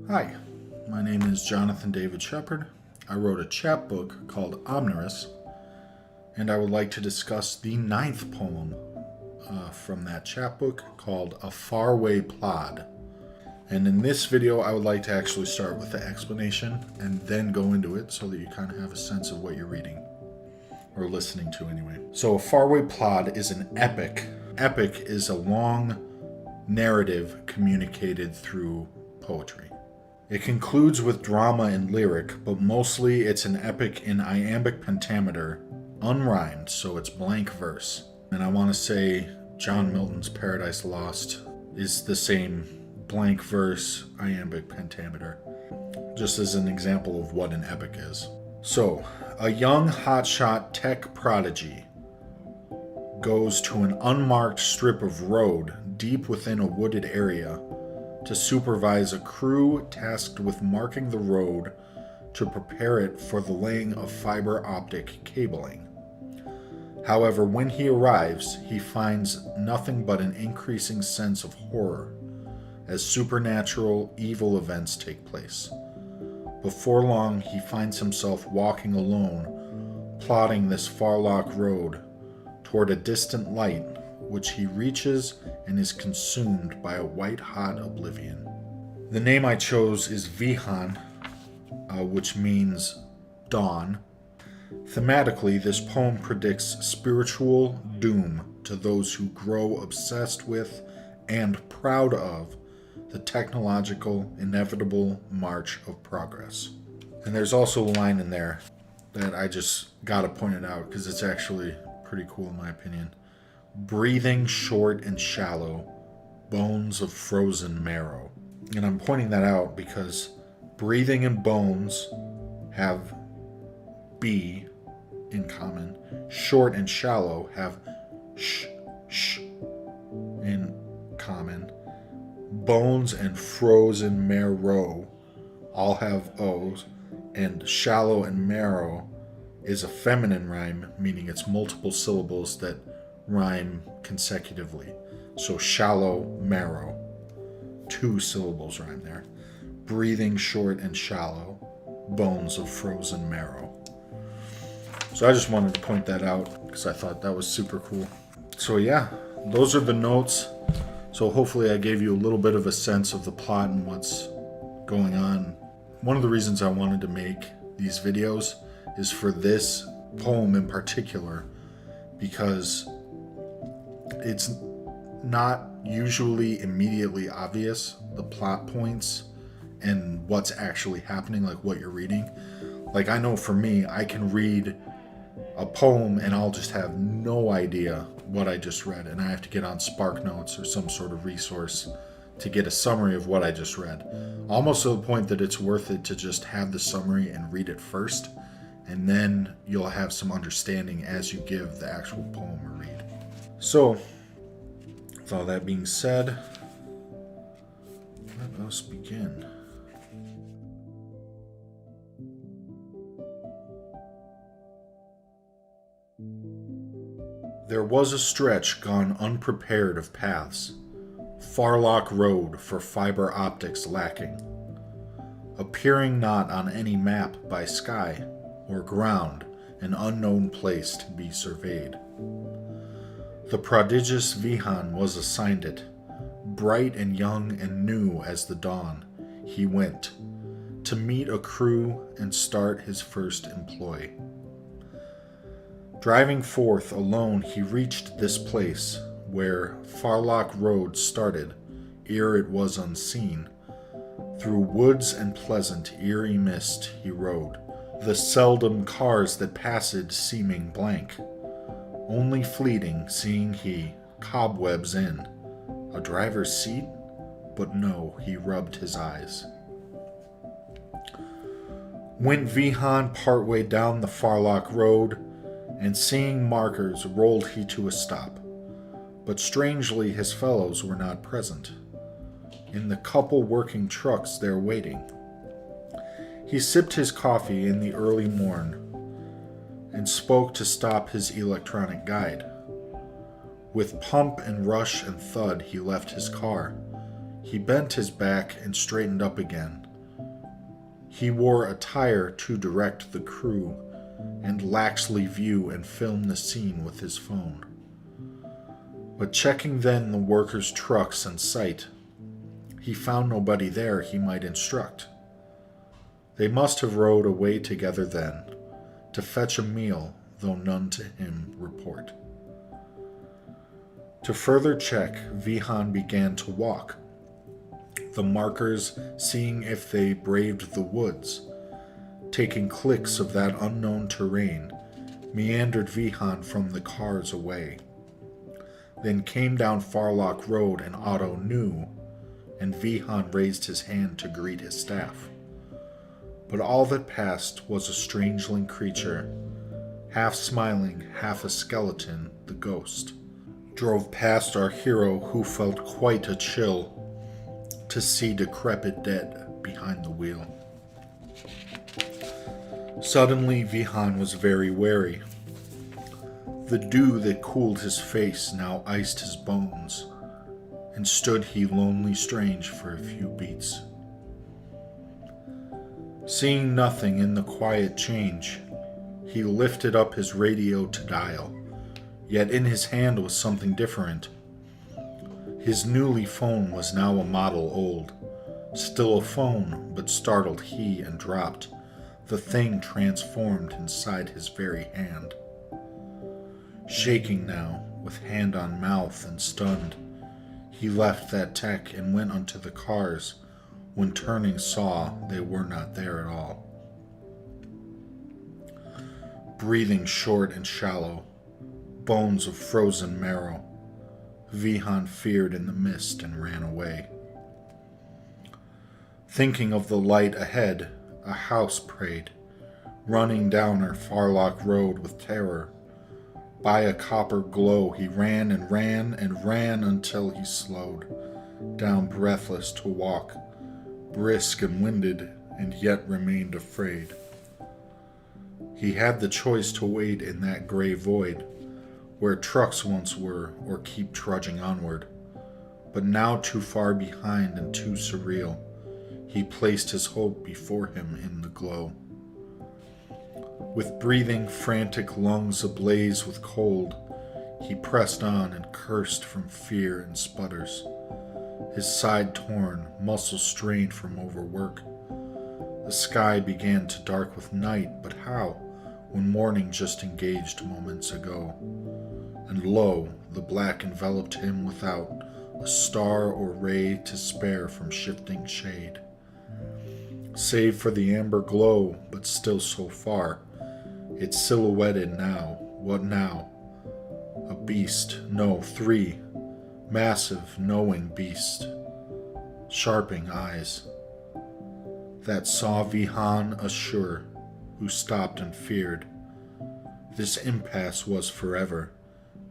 Hi, my name is Jonathan David Shepard. I wrote a chapbook called Omnirus, and I would like to discuss the ninth poem from that chapbook called Afarway Plod. And in this video, I would like to actually start with the explanation and then go into it so that you kind of have a sense of what you're reading, or listening to anyway. So Afarway Plod is an epic. Epic is a long narrative communicated through poetry. It concludes with drama and lyric, but mostly it's an epic in iambic pentameter, unrhymed, so it's blank verse. And I want to say John Milton's Paradise Lost is the same blank verse, iambic pentameter, just as an example of what an epic is. So, a young hotshot tech prodigy goes to an unmarked strip of road deep within a wooded area to supervise a crew tasked with marking the road to prepare it for the laying of fiber optic cabling. However, when he arrives, he finds nothing but an increasing sense of horror as supernatural evil events take place. Before long, he finds himself walking alone, plodding this Farlock road toward a distant light, which he reaches and is consumed by a white-hot oblivion. The name I chose is Vihan, which means dawn. Thematically, this poem predicts spiritual doom to those who grow obsessed with and proud of the technological, inevitable march of progress. And there's also a line in there that I just gotta point it out because it's actually pretty cool in my opinion. Breathing short and shallow, bones of frozen marrow. And I'm pointing that out because breathing and bones have B in common. Short and shallow have sh in common. Bones and frozen marrow all have O's, and shallow and marrow is a feminine rhyme, meaning it's multiple syllables that rhyme consecutively. So shallow, marrow. 2 syllables rhyme there. Breathing short and shallow, bones of frozen marrow. So I just wanted to point that out because I thought that was super cool. So yeah, those are the notes. So hopefully I gave you a little bit of a sense of the plot and what's going on. One of the reasons I wanted to make these videos is for this poem in particular, because it's not usually immediately obvious, the plot points and what's actually happening, like what you're reading. Like I know for me, I can read a poem and I'll just have no idea what I just read, and I have to get on SparkNotes or some sort of resource to get a summary of what I just read. Almost to the point that it's worth it to just have the summary and read it first, and then you'll have some understanding as you give the actual poem a read. So, with all that being said, let us begin. There was a stretch gone unprepared of paths, Farlock Road for fiber optics lacking, appearing not on any map by sky or ground, an unknown place to be surveyed. The prodigious Vihan was assigned it, bright and young and new as the dawn. He went to meet a crew and start his first employ. Driving forth alone, he reached this place where Farlock Road started, ere it was unseen. Through woods and pleasant, eerie mist he rode, the seldom cars that passed seeming blank. Only fleeting, seeing he, cobwebs in. A driver's seat? But no, he rubbed his eyes. Went Vihan partway down the Farlock Road, and seeing markers rolled he to a stop. But strangely his fellows were not present. In the couple working trucks there waiting. He sipped his coffee in the early morn, and spoke to stop his electronic guide. With pump and rush and thud he left his car, He bent his back and straightened up again. He wore attire to direct the crew and laxly view and film the scene with his phone. But checking then the workers' trucks in sight, he found nobody there he might instruct. They must have rode away together then, to fetch a meal, though none to him report. To further check, Vihan began to walk, the markers seeing if they braved the woods. Taking clicks of that unknown terrain, meandered Vihan from the cars away. Then came down Farlock Road and Otto knew, and Vihan raised his hand to greet his staff. But all that passed was a strangeling creature, half smiling, half a skeleton, the ghost, drove past our hero who felt quite a chill to see decrepit dead behind the wheel. Suddenly Vihan was very wary. The dew that cooled his face now iced his bones, and stood he lonely strange for a few beats. Seeing nothing in the quiet change, he lifted up his radio to dial, yet in his hand was something different. His newly phone was now a model old, still a phone, but startled he and dropped, the thing transformed inside his very hand. Shaking now, with hand on mouth and stunned, he left that tech and went unto the cars, when turning saw they were not there at all. Breathing short and shallow, bones of frozen marrow, Vihan feared in the mist and ran away. Thinking of the light ahead, a house prayed, running down our Farlock Road with terror. By a copper glow he ran and ran and ran until he slowed down breathless to walk, brisk and winded, and yet remained afraid. He had the choice to wait in that gray void, where trucks once were, or keep trudging onward. But now too far behind and too surreal, he placed his hope before him in the glow. With breathing frantic lungs ablaze with cold, he pressed on and cursed from fear and sputters, his side torn, muscle strained from overwork. The sky began to dark with night, but how, when morning just engaged moments ago? And lo, the black enveloped him without, a star or ray to spare from shifting shade. Save for the amber glow, but still so far, it silhouetted now. What now? A beast, no, three, massive, knowing beast, sharping eyes, that saw Vihan assure, who stopped and feared. This impasse was forever,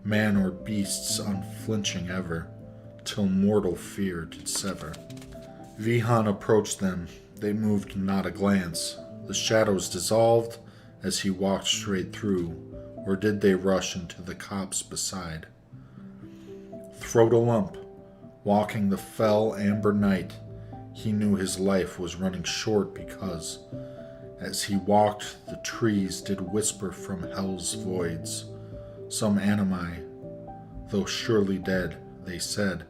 man or beasts unflinching ever, till mortal fear did sever. Vihan approached them, they moved not a glance, the shadows dissolved as he walked straight through, or did they rush into the copse beside? Throat a lump, walking the fell amber night, he knew his life was running short because, as he walked, the trees did whisper from hell's voids. Some animi, though surely dead, they said,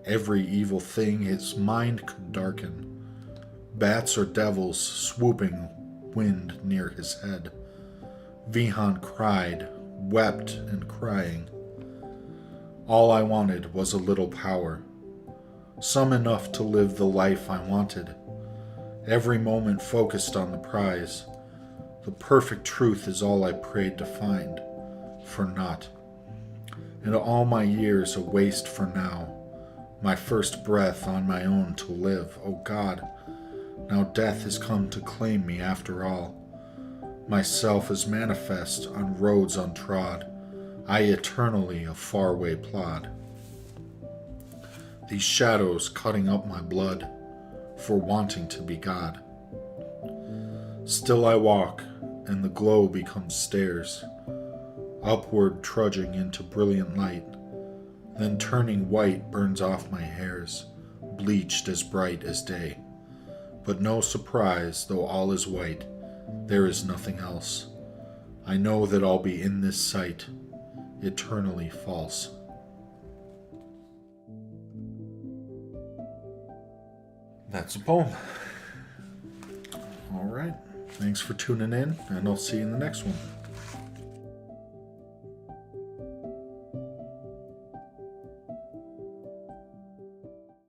every evil thing his mind could darken. Bats or devils swooping wind near his head. Vihan cried, wept, and crying. All I wanted was a little power, some enough to live the life I wanted. Every moment focused on the prize. The perfect truth is all I prayed to find, for naught. And all my years a waste for now, my first breath on my own to live. Oh God, now death has come to claim me after all. Myself is manifest on roads untrod, I eternally a Afarway Plod. These shadows cutting up my blood, for wanting to be God. Still I walk, and the glow becomes stairs, upward trudging into brilliant light, then turning white burns off my hairs, bleached as bright as day. But no surprise, though all is white, there is nothing else. I know that I'll be in this sight, eternally false. That's a poem. All right. Thanks for tuning in, and I'll see you in the next one.